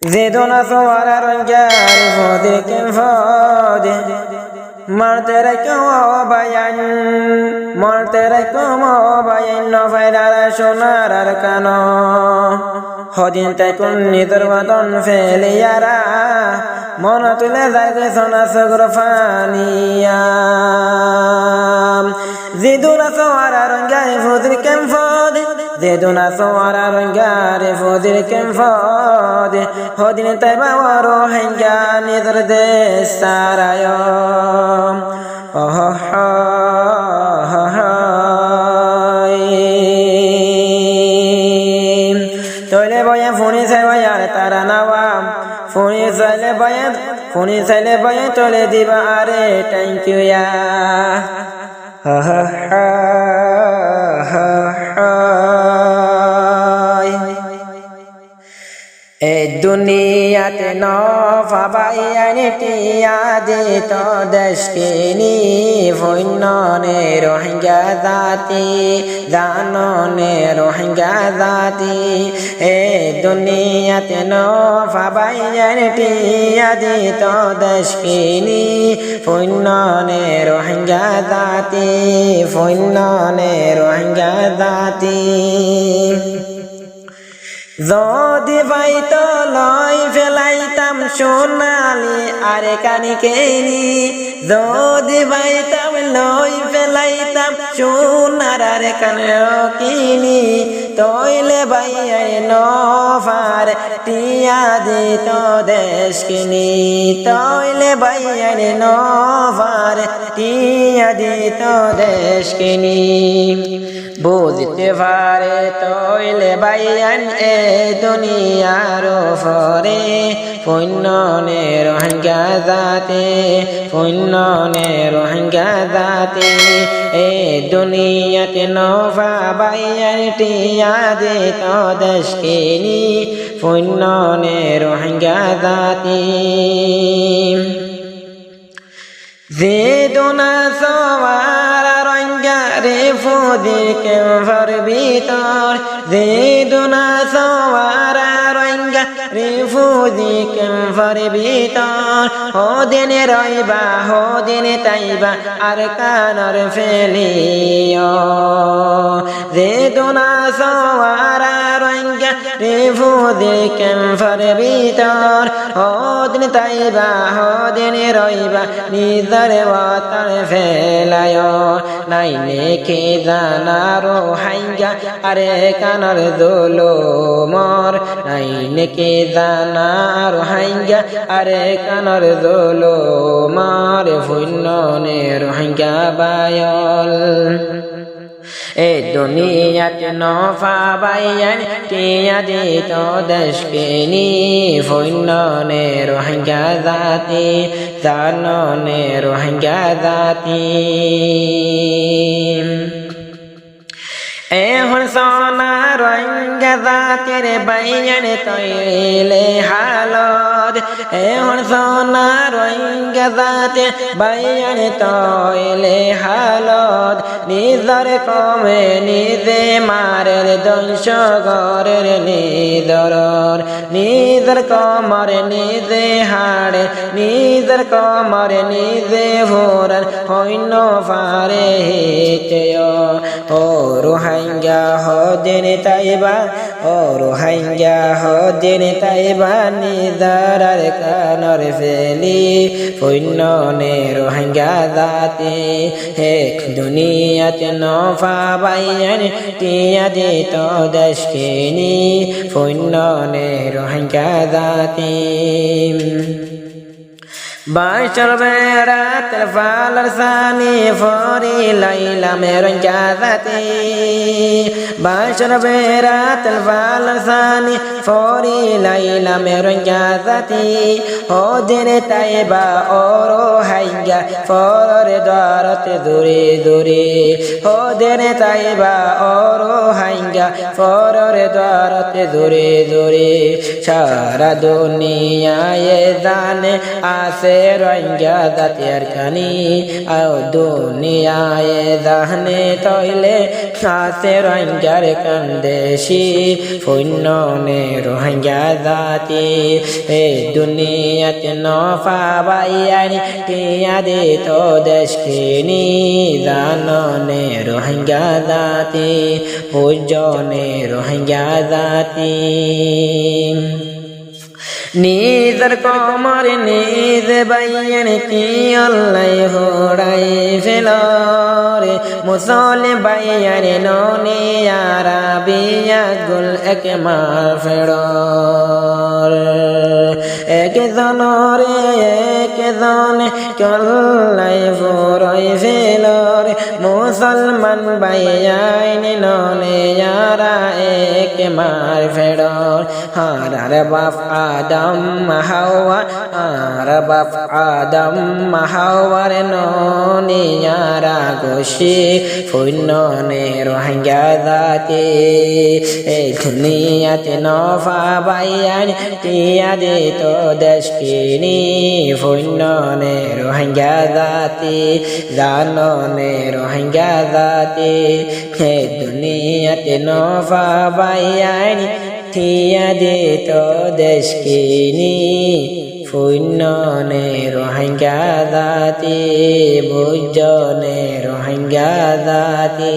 زيدنا ثوار رنجار فودك فود مرترك وبيان مرترك وبيان نفيدار شنار أركانو হদিন তাইকুন নিদর বাদন ফেলিয়ারা মন তুলে যাইতে সোনা সগর ফানিয়া জিদুনা সোয়ারা রঙ্গারে ফুদির কেম ফদ জিদুনা সোয়ারা রঙ্গারে ফুদির কেম ফদ হদিন তাই বাওয়ারো হেঙ্গা নিদর দেশ সারায় তোলে বয়ে ফোনে চাইবার তারা নাওয়াম ফোনে চাইলে বয়ে তোলে দিবা আরে থ্যাংক ইউ ইয়া এই দুনিয়াতে ন পাবাই টিয়া দিত দেশকে নি ফৈন্যনে রোহিঙ্গা জাতি জাননে রোহিঙ্গা জাতি এই দুনিয়াতে ন পাবাই টিয়া দিত দেশকে নি ফৈন্যনে রোহিঙ্গা জাতি ফৈন্যনে রোহিঙ্গা জাতি যদি বাইতো লই ফেলাইতাম সোনালি আরে কানিকেনি যদি বাইতাম লই ফেলাইতাম সোনার আরে কানকিনি তইলে বাইয়াই নফার টিয়া দিত দেশকিনি তইলে বাইয়াই নফার টিয়া দিত দেশকিনি বুঝতে পারে তইলে বাইয়ান এ দুনিয়ার ফরে পুণ্যনে রোহিঙ্গা জাতি পুণ্যনে রোহিঙ্গা জাতি এ দুনিয়াতে নফা বাইয়ান টিয়া দিত দেশকিনি পুণ্যনে রোহিঙ্গা জাতি জিদুনা সওয়ার রঙ্গারে ফুদির কেমফর ভিতর জিদুনা সওয়ার রঙ্গারে ফুদির কেমফর ভিতর হদিন রইবা হদিন তাইবা আর কানর ফেলিও জিদুনা সওয়ার রঙ্গারে ফুদির কেমফর ভিতর হদিন তাইবা হদিন রইবা নিজর ওয়াতার ফেলায় নাইনে কে জানারো হাইঙ্গা আরে কানার দোলো মর নাইনে কে জানারো হাইঙ্গা আরে কানার দোলো মর ফুন্ননে রোহিঙ্গা বায়ল এ দুনিয়াতে নফা বাইয়ান টিয়া দিত দেশকে নি ফুন্ননে রোহিঙ্গা জাতি জাননে রোহিঙ্গা জাতি এখন সোনা রোহিঙ্গা জাতির বাইয়ান তৈলে হালত এখন সোনা রোহিঙ্গা জাতির বাইয়ান তৈলে হালত নিজর কমে নিজে মারের দংশ গরের নিদরর নিজর কমর নিজে হাড়ে নিজর কমর নিজে ভোরর হইন ফারে হেতেয় ও রোহিঙ্গা হদিন তাইবা ও রোহিঙ্গা হদিন তাইবা নিদারার কানর ফেলি পুণ্যনে রোহিঙ্গা জাতি হে দুনিয়াতে নফা বাইয়ান টিয়া দিত দেশকিনি পুণ্যনে রোহিঙ্গা জাতি বাঁশর বেড়াতের ফালার সানি ফরি লাইলা মেরন জাতি বাঁশর বেড়াতের ফালার সানি ফরি লাইলা মেরন জাতি হদিন তাইবা ওরো হাইঙ্গা ফর দ্বারতে দূরে দূরে হদিন তাইবা ওরো হাইঙ্গা ফর দ্বারতে দূরে দূরে সারা দুনিয়ায় জানে আসে আছে রোহিঙ্গা জাতির কানি আও দুনিয়ায় জাহানে তৈলে আছে রোহিঙ্গার কান্দেশি পুণ্যনে রোহিঙ্গা জাতি এই দুনিয়াতে নফা বাইয়ানি টিয়া দে তো দেশকিনি জাননে রোহিঙ্গা জাতি পূজনে রোহিঙ্গা জাতি নিজের কমর নিজ বাইয়ান কি আল্লাহ হোড়াই ফেলরে মুসলে বাইয়ান ননে আরাবিয়া গুল এক মার ফেড়র একজনরে একজন কল্লাই হোড়াই ফেলরে মুসলমান বাইয়ান ননে আরা এক মার ফেড়র হারার বাপ আদম হাওয়া আর বাপ আদম হাওয়ার নিয়ারা গোশি পুণ্যনে রোহিঙ্গা জাতি এই দুনিয়াতে নফা বাইয়ান টিয়া দে তো দেশকিনি পুণ্যনে রোহিঙ্গা জাতি জাননে রোহিঙ্গা জাতি এই দুনিয়াতে নফা বাইয়ান টিয়া দে তো দেশকিনি পুণ্যনে রোহিঙ্গা জাতি বুঝনে রোহিঙ্গা জাতি।